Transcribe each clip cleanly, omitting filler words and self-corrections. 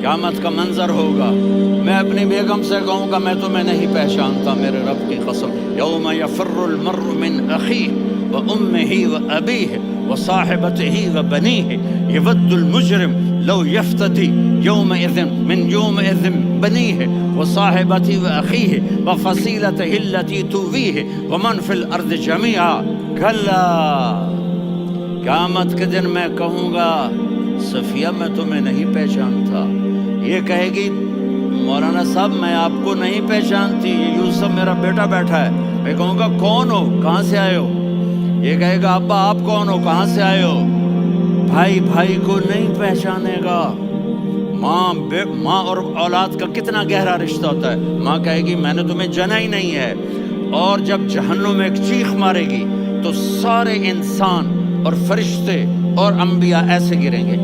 قیامت کا منظر ہوگا، میں اپنی بیگم سے کہوں گا میں تمہیں نہیں پہچانتا، میرے رب کی قسم، یوم یفر المرء من اخیہ وامہ وابیہ وصاحبتہ وبنیہ یود المجرم لو یفتدی یومئذ من یومئذ بنیہ وصاحبتہ واخیہ وفصیلتہ التی تؤویہ ومن فی الارض جمیعا کلا، قیامت کے دن میں کہوں گا صفیہ میں تمہیں نہیں پہچانتا، یہ کہے گی مولانا صاحب میں آپ کو نہیں پہچانتی، یہ یوسف میرا بیٹا بیٹھا ہے، میں کہوں گا کون ہو، کہاں سے آئے ہو، یہ کہے گا ابا آپ کون ہو، کہاں سے آئے ہو، بھائی بھائی کو نہیں پہچانے گا۔ ماں اور اولاد کا کتنا گہرا رشتہ ہوتا ہے، ماں کہے گی میں نے تمہیں جنا ہی نہیں ہے، اور جب جہنم میں ایک چیخ مارے گی تو سارے انسان اور فرشتے اور انبیاء ایسے گریں گے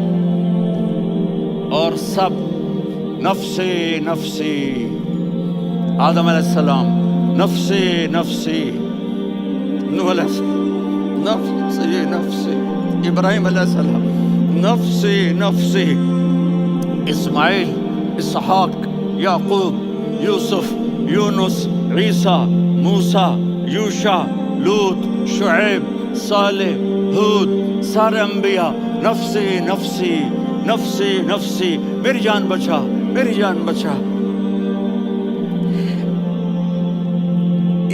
اور سب نفسی نفسی، آدم علیہ السلام نفسی نفسی، نوح علیہ السلام نفسی نفسی، ابراہیم علیہ السلام نفسی نفسی، اسماعیل، اسحاق، یعقوب، یوسف، یونس، عیسیٰ، موسیٰ، یوشع، لوط، شعیب، صالح، ہود، سارے انبیاء نفسی نفسی نفسی نفسی، میری جان بچا میری جان بچا۔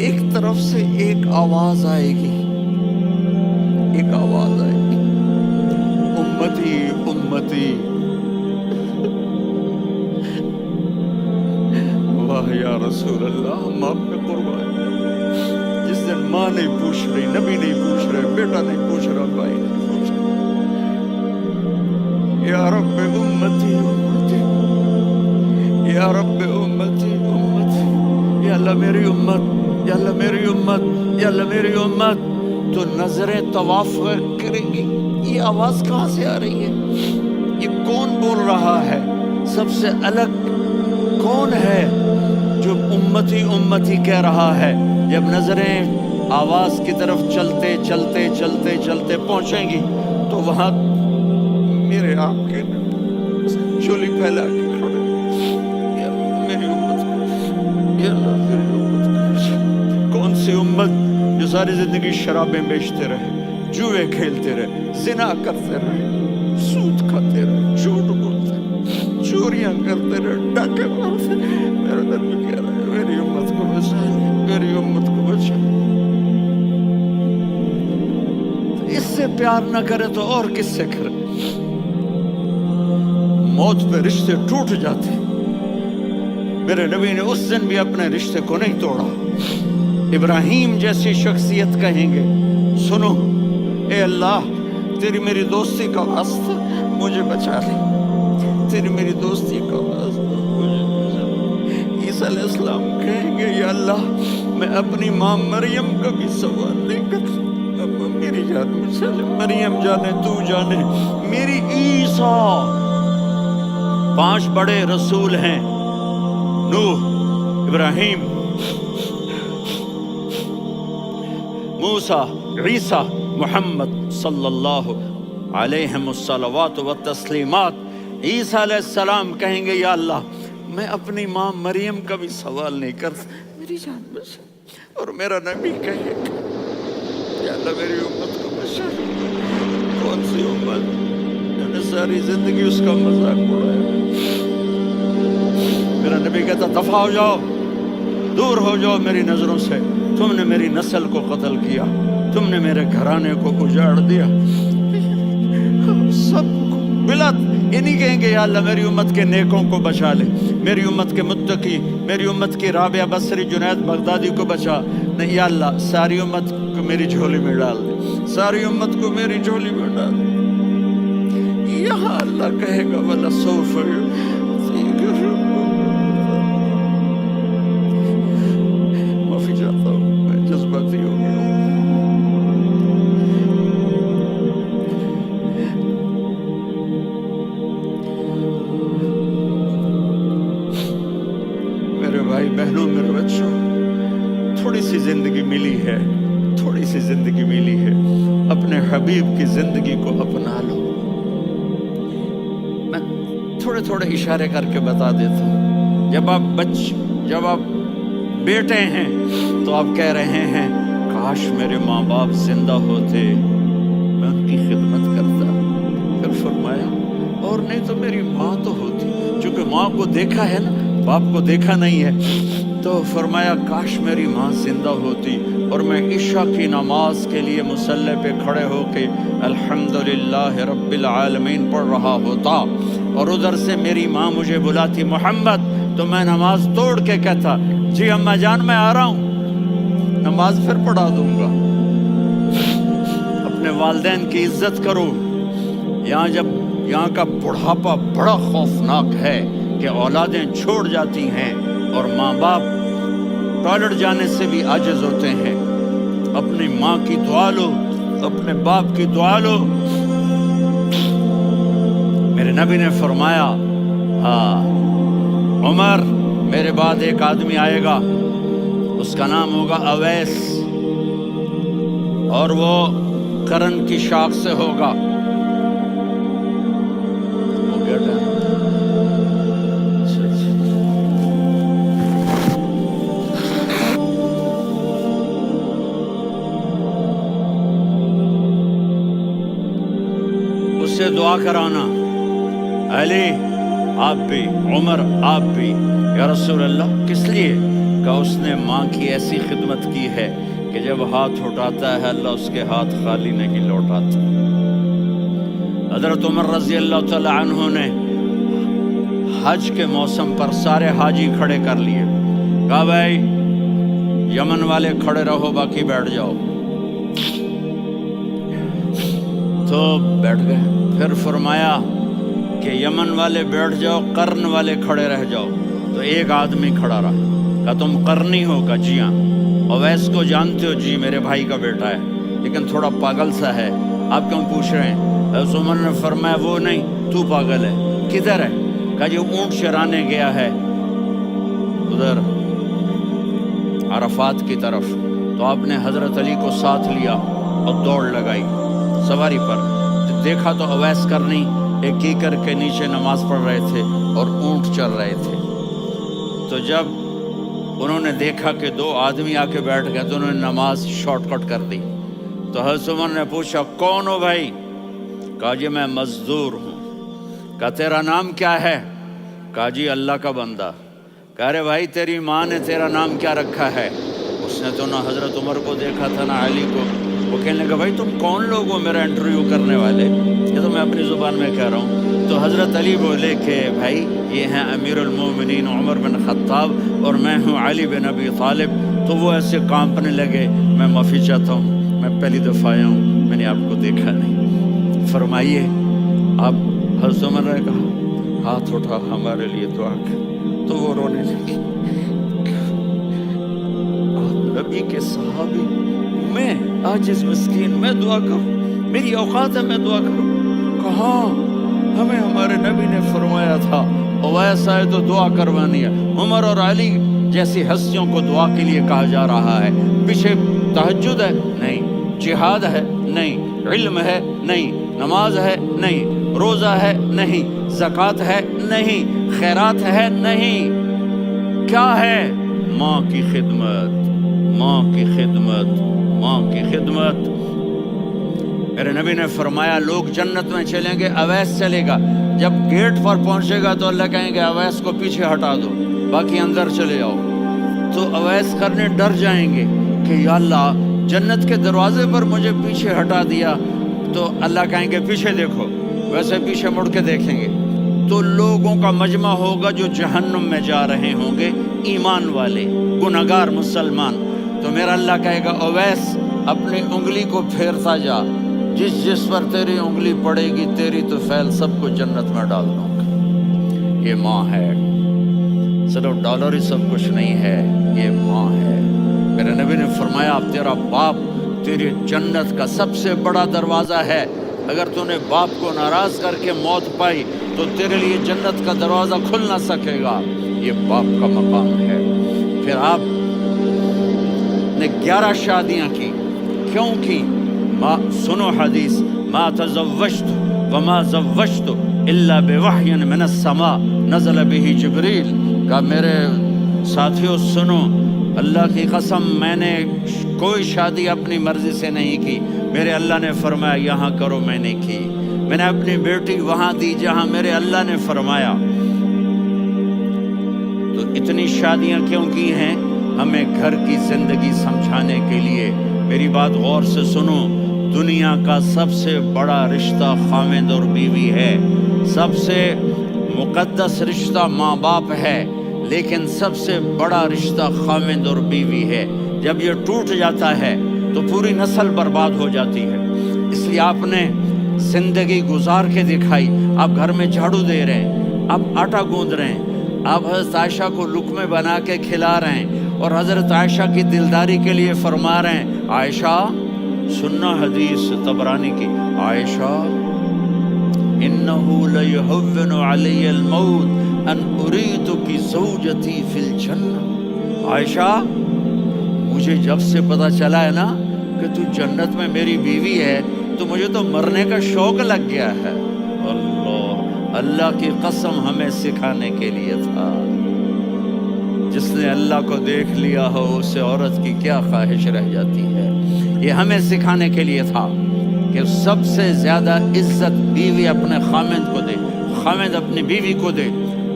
ایک طرف سے ایک آواز آئے گی، ایک آواز آئے گی، امتی امتی، واہ یا رسول اللہ، ہم آپ پہ قربان ہیں۔ جس دن ماں نہیں پوچھ رہی، نبی نہیں پوچھ رہے، بیٹا نہیں پوچھ رہا، بھائی نہیں پوچھ رہا، یا رب امتی امتی، یا رب امتی امتی، یا اللہ میری امت، یا اللہ میری امت، یا اللہ میری امت، تو نظریں طواف کریں گی، یہ آواز کہاں سے آ رہی ہے، یہ کون بول رہا ہے، سب سے الگ کون ہے جو امتی امتی کہہ رہا ہے؟ جب نظریں آواز کی طرف چلتے چلتے چلتے چلتے پہنچیں گی تو وہاں میرے آپ کے چولی پھیلا کے کھڑے، یا اللہ میری امت کو، یا اللہ میری امت کو۔ کون سی امت جو ساری زندگی شرابیں بیچتے رہے، جوئے کھیلتے رہے، زنا کرتے رہے، سود کھاتے رہے، جھوٹ بولتے رہے، چوریاں کرتے رہے، ڈاکے مارتے رہے، میرا دل بھی کہہ رہا ہے میری امت کو بچا، میری امت کو بچا۔ اس سے پیار نہ کرے تو اور کس سے کرے؟ موت پہ رشتے ٹوٹ جاتے، میرے نبی نے اس دن بھی اپنے رشتے کو نہیں توڑا۔ ابراہیم جیسی شخصیت کہیں گے سنو اے اللہ تیری میری دوستی کا واسطہ مجھے بچا لے، تیری میری دوستی کا واسطہ مجھے بچا لے۔ عیسیٰ علیہ السلام کہیں گے یا اللہ میں اپنی ماں مریم کا بھی سوال نہیں کرتا، میری جان بچا لے، مریم جانے تو جانے میری عیسیٰ۔ 5 بڑے رسول ہیں، نوح، ابراہیم، موسیٰ، عیسیٰ، محمد صلی اللہ علیہ الصلوات والتسلیمات۔ عیسیٰ علیہ السلام کہیں گے یا اللہ میں اپنی ماں مریم کا بھی سوال نہیں کرتا، میری جان بچا۔ اور میرا نبی کہے یا اللہ میری امت کو بچا۔ کون سی امت میں نے ساری زندگی اس کا مذاق اڑایا؟ میرا نبی کہتا دفع ہو جاؤ، دور ہو جاؤ میری نظروں سے، تم نے میری نسل کو قتل کیا، تم نے میرے گھرانے کو اجاڑ دیا۔ سب بلا یہ نہیں کہیں گے یا اللہ میری امت کے نیکوں کو بچا لے، میری امت کے متقی، میری امت کی رابعہ بصری، جنید بغدادی کو بچا، نہیں یا اللہ ساری امت کو میری جھولی میں ڈال دے، ساری امت کو میری جھولی میں ڈال دے۔ یہاں اللہ کہے گا وَلَسَوْفَ يُعْطِيكَ رَبُّكَ۔ معافی چاہتا ہوں میں جذباتی ہو گیا ہوں۔ میرے بھائی بہنوں، میرے بچوں، تھوڑی سی زندگی ملی ہے، تھوڑی سی زندگی ملی ہے، اپنے حبیب کی زندگی کو اپنا لو۔ میں تھوڑے تھوڑے تھوڑے اشارے کر کے بتا دیتا ہوں. جب آپ بیٹے ہیں تو آپ کہہ رہے ہیں کاش میرے ماں باپ زندہ ہوتے، میں ان کی خدمت کرتا. پھر فرمایا اور نہیں تو میری ماں تو ہوتی. چونکہ ماں کو دیکھا ہے نا، باپ کو دیکھا نہیں ہے، تو فرمایا کاش میری ماں زندہ ہوتی اور میں عشاء کی نماز کے لیے مصلی پہ کھڑے ہو کے الحمدللہ رب العالمین پڑھ رہا ہوتا، اور ادھر سے میری ماں مجھے بلاتی محمد، تو میں نماز توڑ کے کہتا جی اماں جان میں آ رہا ہوں، نماز پھر پڑھا دوں گا. اپنے والدین کی عزت کرو. یہاں کا بڑھاپا بڑا خوفناک ہے کہ اولادیں چھوڑ جاتی ہیں اور ماں باپ ٹوائلٹ جانے سے بھی عاجز ہوتے ہیں. اپنی ماں کی دعا لو، اپنے باپ کی دعا لو. میرے نبی نے فرمایا عمر میرے بعد ایک آدمی آئے گا، اس کا نام ہوگا اویس، اور وہ کرن کی شاخ سے ہوگا. اس سے دعا کرانا، علی آپ بھی، عمر آپ بھی. یا رسول اللہ کس لیے؟ کہ اس نے ماں کی ایسی خدمت کی ہے کہ جب ہاتھ اٹھاتا ہے اللہ اس کے ہاتھ خالی نہیں لوٹاتا. حضرت عمر رضی اللہ تعالی عنہ نے حج کے موسم پر سارے حاجی کھڑے کر لیے، کہا بھائی یمن والے کھڑے رہو باقی بیٹھ جاؤ. تو بیٹھ گئے. پھر فرمایا کہ یمن والے بیٹھ جاؤ، قرن والے کھڑے رہ جاؤ. تو ایک آدمی کھڑا رہا. کہا تم قرنی ہو؟ کہا جی ہاں. اویس کو جانتے ہو؟ جی میرے بھائی کا بیٹا ہے لیکن تھوڑا پاگل سا ہے، آپ کیوں پوچھ رہے ہیں؟ حضرت عمر نے فرمایا وہ نہیں، تو پاگل ہے. کدھر ہے؟ کہا جی اونٹ چرانے گیا ہے ادھر عرفات کی طرف. تو آپ نے حضرت علی کو ساتھ لیا اور دوڑ لگائی سواری پر. دیکھا تو اویس کرنی ایک کیکر کے نیچے نماز پڑھ رہے تھے اور اونٹ چر رہے تھے. تو جب انہوں نے دیکھا کہ دو آدمی آ کے بیٹھ گئے تو انہوں نے نماز شارٹ کٹ کر دی. تو حضرت عمر نے پوچھا کون ہو بھائی؟ کہا جی میں مزدور ہوں. کہا تیرا نام کیا ہے؟ کہا جی اللہ کا بندہ. کہا رے بھائی تیری ماں نے تیرا نام کیا رکھا ہے؟ اس نے تو نہ حضرت عمر کو دیکھا تھا نہ علی کو. وہ کہنے لگا بھائی تم کون لوگ ہو میرا انٹرویو کرنے والے؟ یہ تو میں اپنی زبان میں کہہ رہا ہوں. تو حضرت علی بولے کہ بھائی یہ ہیں امیر المومنین عمر بن خطاب اور میں ہوں علی بن ابی طالب. تو وہ ایسے کانپنے لگے. میں معافی چاہتا ہوں، میں پہلی دفعہ آیا ہوں، میں نے آپ کو دیکھا نہیں. فرمائیے آپ. حضرت عمر نے کہا ہاتھ اٹھا ہمارے لیے دعا کر. تو وہ رونے لگے. آپ نبی کے صحابی، میں عاجز مسکین، میں دعا کروں؟ میری اوقات ہے میں دعا کروں؟ کہاں ہمیں ہمارے نبی نے فرمایا تھا اویس آئے تو دعا کروانی ہے. عمر اور علی جیسی ہستیوں کو دعا کے لیے کہا جا رہا ہے. پیچھے تہجد ہے نہیں، جہاد ہے نہیں، علم ہے نہیں، نماز ہے نہیں، روزہ ہے نہیں، زکوٰۃ ہے نہیں، خیرات ہے نہیں. کیا ہے؟ ماں کی خدمت، ماں کی خدمت، ماں کی خدمت. میرے نبی نے فرمایا لوگ جنت میں چلیں گے، اویس چلے گا. جب گیٹ پر پہنچے گا تو اللہ کہیں گے اویس کو پیچھے ہٹا دو، باقی اندر چلے جاؤ. تو اویس کرنے ڈر جائیں گے کہ یا اللہ جنت کے دروازے پر مجھے پیچھے ہٹا دیا. تو اللہ کہیں گے پیچھے دیکھو، ویسے پیچھے مڑ کے دیکھیں گے تو لوگوں کا مجمع ہوگا جو جہنم میں جا رہے ہوں گے، ایمان والے گنہگار مسلمان. تو میرا اللہ کہے گا اویس اپنی انگلی کو پھیرتا جا، جس پر تیری انگلی پڑے گی تیری تو فیل سب کو جنت میں ڈال دوں گا. یہ ماں ہے. صرف ڈالر ہی سب کچھ نہیں ہے، یہ ماں ہے. میرے نبی نے فرمایا اب تیرا باپ تیری جنت کا سب سے بڑا دروازہ ہے. اگر تو نے باپ کو ناراض کر کے موت پائی تو تیرے لیے جنت کا دروازہ کھل نہ سکے گا. یہ باپ کا مقام ہے. پھر آپ نے 11 شادیاں کی. کیوں کی؟ سنو حدیث، ما تزوجت وما زوجت الا بوحی من السماء نزل به جبریل. کہا میرے ساتھیوں سنو، اللہ کی قسم میں نے کوئی شادی اپنی مرضی سے نہیں کی، میرے اللہ نے فرمایا یہاں کرو، میں نے کی. میں نے اپنی بیٹی وہاں دی جہاں میرے اللہ نے فرمایا. تو اتنی شادیاں کیوں کی ہیں؟ ہمیں گھر کی زندگی سمجھانے کے لیے. میری بات غور سے سنو، دنیا کا سب سے بڑا رشتہ خاوند اور بیوی ہے، سب سے مقدس رشتہ ماں باپ ہے، لیکن سب سے بڑا رشتہ خاوند اور بیوی ہے. جب یہ ٹوٹ جاتا ہے تو پوری نسل برباد ہو جاتی ہے. اس لیے آپ نے زندگی گزار کے دکھائی. آپ گھر میں جھاڑو دے رہے ہیں، آپ آٹا گوندھ رہے ہیں، آپ حضرت عائشہ کو لقمے بنا کے کھلا رہے ہیں، اور حضرت عائشہ کی دلداری کے لیے فرما رہے ہیں عائشہ سننا حدیث طبرانی کی، عائشہ انہو لیہون علی الموت ان اریدک زوجتی فی الجنہ. عائشہ مجھے جب سے پتا چلا ہے نا کہ تو جنت میں میری بیوی ہے تو مجھے تو مرنے کا شوق لگ گیا ہے. اللہ کی قسم ہمیں سکھانے کے لیے تھا. جس نے اللہ کو دیکھ لیا ہو اسے عورت کی کیا خواہش رہ جاتی ہے. یہ ہمیں سکھانے کے لیے تھا کہ سب سے زیادہ عزت بیوی اپنے خاوند کو دے، خاوند اپنی بیوی کو دے.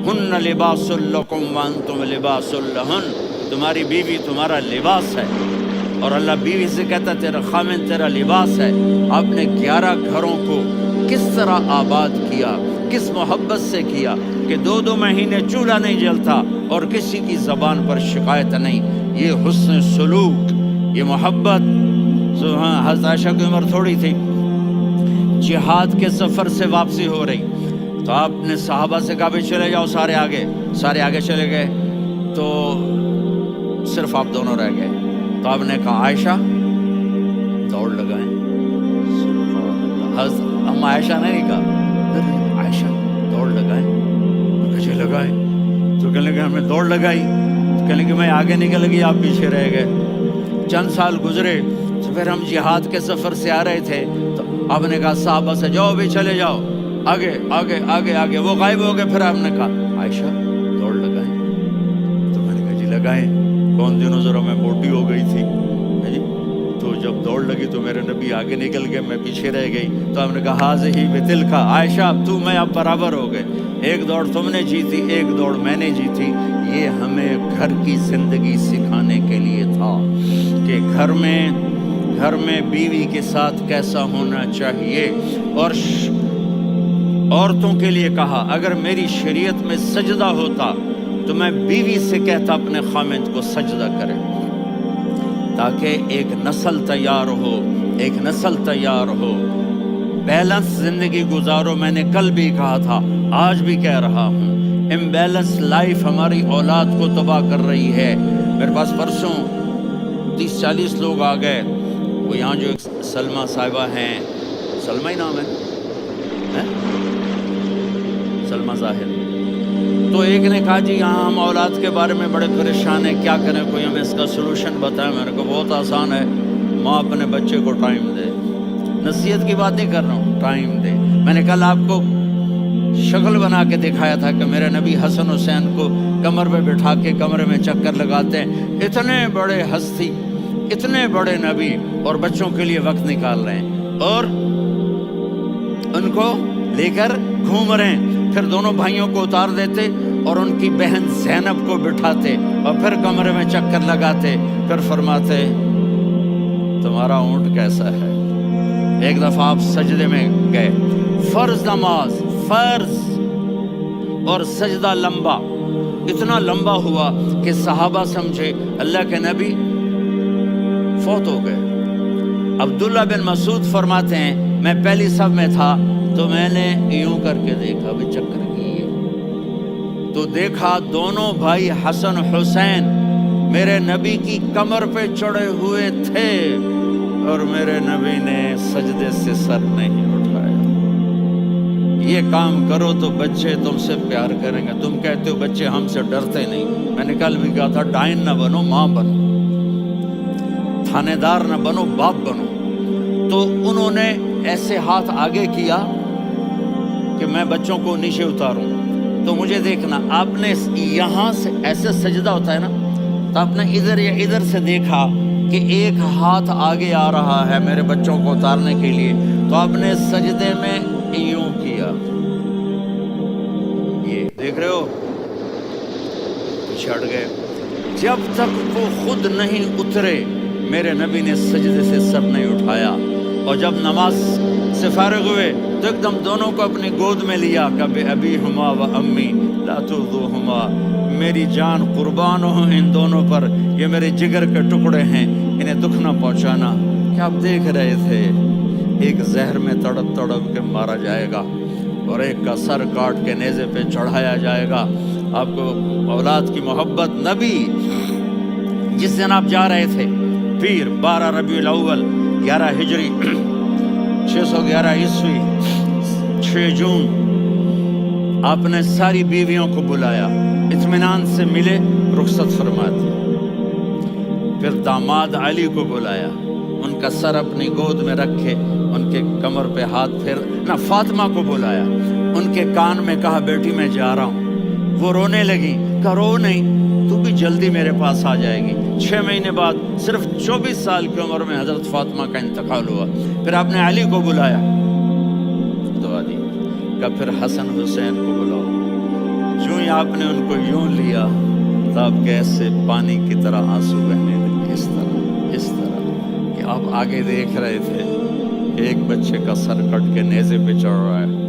ہن لباس لکم وانتم لباس لہن، تمہاری بیوی تمہارا لباس ہے. اور اللہ بیوی سے کہتا تیرا خاوند تیرا لباس ہے. آپ نے 11 گھروں کو کس طرح آباد کیا، کس محبت سے کیا کہ 2 مہینے چولہا نہیں جلتا اور کسی کی زبان پر شکایت نہیں. یہ حسن سلوک، یہ محبت. حضرت عائشہ کی عمر تھوڑی تھی، جہاد کے سفر سے واپسی ہو رہی، تو آپ نے صحابہ سے کہا بھی چلے جاؤ سارے آگے چلے گئے، تو صرف آپ دونوں رہ گئے. تو آپ نے کہا عائشہ دوڑ لگائیں. ہم عائشہ نے نہیں کہا، عائشہ دوڑ لگائیں. کچھ لگائیں تو کہنے لگے ہمیں دوڑ لگائی، تو کہنے لگے میں آگے نکل گئی آپ پیچھے رہ گئے. چند سال گزرے تو پھر ہم جہاد کے سفر سے آ رہے تھے، تو آپ نے کہا صحابہ سے جاؤ بھی چلے جاؤ آگے آگے آگے آگے. وہ غائب ہو گئے. پھر آپ نے کہا عائشہ دوڑ لگائیں. تو میں نے کہا جی لگائیں. کون دنوں ذرا میں موٹی ہو گئی تھی جی، تو جب دوڑ لگی تو میرے نبی آگے نکل گئے، میں پیچھے رہ گئی. تو آپ نے کہا ہاذہ بتلک، عائشہ تو میں اب برابر ہو گئے، ایک دوڑ تم نے جیتی ایک دوڑ میں نے جیتی. یہ ہمیں گھر کی زندگی سکھانے کے لیے تھا کہ گھر میں بیوی کے ساتھ کیسا ہونا چاہیے. اور عورتوں کے لیے کہا اگر میری شریعت میں سجدہ ہوتا تو میں بیوی سے کہتا اپنے خاوند کو سجدہ کرے، تاکہ ایک نسل تیار ہو، بیلنس زندگی گزارو. میں نے کل بھی کہا تھا، آج بھی کہہ رہا ہوں، امبیلنس لائف ہماری اولاد کو تباہ کر رہی ہے. میرے پاس پرسوں 30-40 لوگ آ گئے. وہ یہاں جو ایک سلمہ صاحبہ ہیں، سلمہ ہی نام ہے، سلمہ ظاہر. تو ایک نے کہا جی یہاں ہم اولاد کے بارے میں بڑے پریشان ہیں، کیا کریں، کوئی ہمیں اس کا سلوشن بتائیں. میں نے کہا بہت آسان ہے، ماں اپنے بچے کو ٹائم دے. نصیحت کی بات نہیں کر رہا ہوں، ٹائم دے. میں نے کل آپ کو شکل بنا کے دکھایا تھا کہ میرے نبی حسن حسین کو کمر پہ بٹھا کے کمرے میں چکر لگاتے ہیں. اتنے بڑے ہستی، اتنے بڑے نبی، اور بچوں کے لیے وقت نکال رہے ہیں اور ان کو لے کر گھوم رہے ہیں. پھر دونوں بھائیوں کو اتار دیتے اور ان کی بہن زینب کو بٹھاتے اور پھر کمرے میں چکر لگاتے. پھر فرماتے تمہارا اونٹ کیسا ہے. ایک دفعہ آپ سجدے میں گئے، فرض نماز، فرض، اور سجدہ لمبا، اتنا لمبا ہوا کہ صحابہ سمجھے اللہ کے نبی فوت ہو گئے. عبداللہ بن مسعود فرماتے ہیں میں پہلی صف میں تھا تو میں نے یوں کر کے دیکھا بھی چکر کیے، تو دیکھا دونوں بھائی حسن حسین میرے نبی کی کمر پہ چڑھے ہوئے تھے اور میرے نبی نے سجدے سے سر نہیں اٹھایا. یہ کام کرو تو بچے تم سے پیار کریں گے. تم کہتے ہو بچے ہم سے ڈرتے نہیں. میں نے کل بھی کہا تھا ڈائن نہ بنو، ماں بنو، تھانے دار نہ بنو، باپ بنو. تو انہوں نے ایسے ہاتھ آگے کیا کہ میں بچوں کو نیچے اتاروں، تو مجھے دیکھنا، آپ نے یہاں سے ایسے سجدہ ہوتا ہے نا، تو آپ نے ادھر یا ادھر سے دیکھا کہ ایک ہاتھ آگے آ رہا ہے میرے بچوں کو اتارنے کے لیے، تو آپ نے سجدے میں یوں کیا، یہ دیکھ رہے ہو، پیچھے ہٹ گئے۔ جب تک وہ خود نہیں اترے میرے نبی نے سجدے سے سر نہیں اٹھایا، اور جب نماز سے فارغ ہوئے تو ایک دم دونوں کو اپنی گود میں لیا، کہ ابی ہما و امی لا ترضوہما، میری جان قربان ہو ان دونوں پر، یہ میرے جگر کے ٹکڑے ہیں، انہیں دکھ نہ پہنچانا۔ کیا آپ دیکھ رہے تھے؟ ایک زہر میں تڑپ تڑپ کے مارا جائے گا، اور ایک کا سر کاٹ کے نیزے پہ چڑھایا جائے گا۔ آپ کو اولاد کی محبت، نبی جس دن آپ جا رہے تھے، پیر 12 ربیع الاول 11 ہجری 611 عیسوی 6 جون، آپ نے ساری بیویوں کو بلایا، اطمینان سے ملے، رخصت فرما دی۔ پھر داماد علی کو بلایا، ان کا سر اپنی گود میں رکھے، ان کے کمر پہ ہاتھ پھیر نہ، فاطمہ کو بلایا، ان کے کان میں کہا بیٹی میں جا رہا ہوں۔ وہ رونے لگی، کہا رو نہیں، تو بھی جلدی میرے پاس آ جائے گی۔ 6 مہینے بعد صرف 24 سال کی عمر میں حضرت فاطمہ کا انتقال ہوا۔ پھر آپ نے علی کو بلایا، دعا دی، کہا پھر حسن حسین کو بلاؤ۔ جو ہی آپ نے ان کو یوں لیا تو آپ کے ایسے پانی کی طرح آنسو بہنے لگے، اس طرح کہ آپ آگے دیکھ رہے تھے کہ ایک بچے کا سر کٹ کے نیزے پہ چڑھ رہا ہے،